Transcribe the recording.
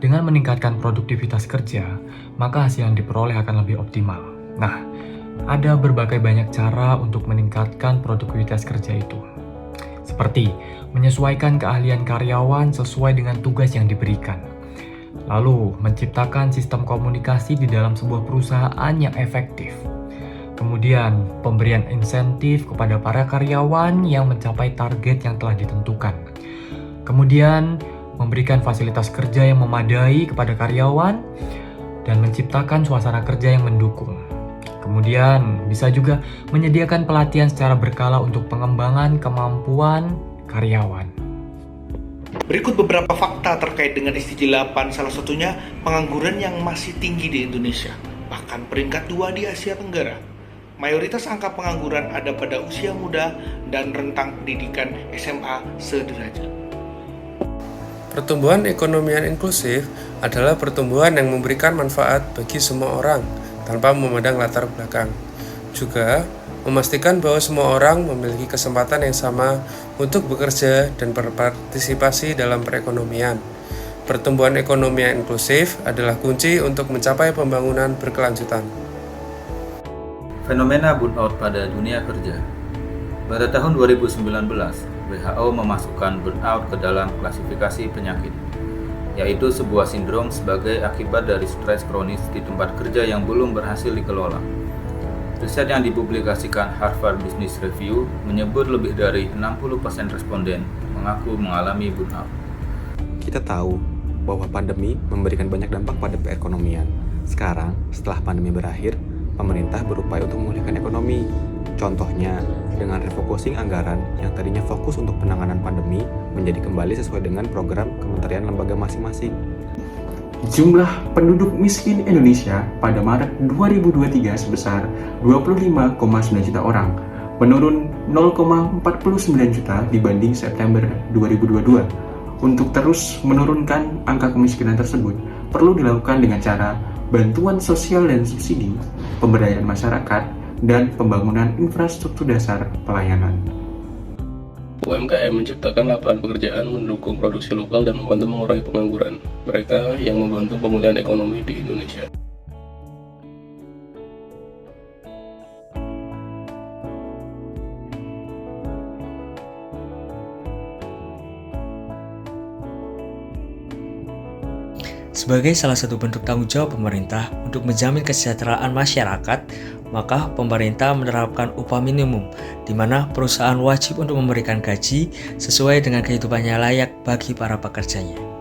Dengan meningkatkan produktivitas kerja, maka hasil yang diperoleh akan lebih optimal. Nah, ada berbagai banyak cara untuk meningkatkan produktivitas kerja itu. Seperti menyesuaikan keahlian karyawan sesuai dengan tugas yang diberikan. Lalu, menciptakan sistem komunikasi di dalam sebuah perusahaan yang efektif. Kemudian, pemberian insentif kepada para karyawan yang mencapai target yang telah ditentukan. Kemudian, memberikan fasilitas kerja yang memadai kepada karyawan dan menciptakan suasana kerja yang mendukung. Kemudian, bisa juga menyediakan pelatihan secara berkala untuk pengembangan kemampuan karyawan. Berikut beberapa fakta terkait dengan SDG 8, salah satunya pengangguran yang masih tinggi di Indonesia, bahkan peringkat 2 di Asia Tenggara. Mayoritas angka pengangguran ada pada usia muda dan rentang pendidikan SMA sederajat. Pertumbuhan ekonomi yang inklusif adalah pertumbuhan yang memberikan manfaat bagi semua orang tanpa memandang latar belakang. Juga memastikan bahwa semua orang memiliki kesempatan yang sama untuk bekerja dan berpartisipasi dalam perekonomian. Pertumbuhan ekonomi yang inklusif adalah kunci untuk mencapai pembangunan berkelanjutan. Fenomena burnout pada dunia kerja. Pada tahun 2019, WHO memasukkan burnout ke dalam klasifikasi penyakit, yaitu sebuah sindrom sebagai akibat dari stres kronis di tempat kerja yang belum berhasil dikelola. Riset yang dipublikasikan Harvard Business Review menyebut lebih dari 60% responden mengaku mengalami burnout. Kita tahu bahwa pandemi memberikan banyak dampak pada perekonomian. Sekarang, setelah pandemi berakhir, pemerintah berupaya untuk memulihkan ekonomi. Contohnya, dengan refocusing anggaran yang tadinya fokus untuk penanganan pandemi menjadi kembali sesuai dengan program kementerian lembaga masing-masing. Jumlah penduduk miskin Indonesia pada Maret 2023 sebesar 25,9 juta orang, menurun 0,49 juta dibanding September 2022. Untuk terus menurunkan angka kemiskinan tersebut, perlu dilakukan dengan cara bantuan sosial dan subsidi, pemberdayaan masyarakat, dan pembangunan infrastruktur dasar pelayanan. UMKM menciptakan lapangan pekerjaan, mendukung produksi lokal, dan membantu mengurangi pengangguran. Mereka yang membantu pemulihan ekonomi di Indonesia. Sebagai salah satu bentuk tanggung jawab pemerintah untuk menjamin kesejahteraan masyarakat, maka pemerintah menerapkan upah minimum, di mana perusahaan wajib untuk memberikan gaji sesuai dengan kehidupannya layak bagi para pekerjanya.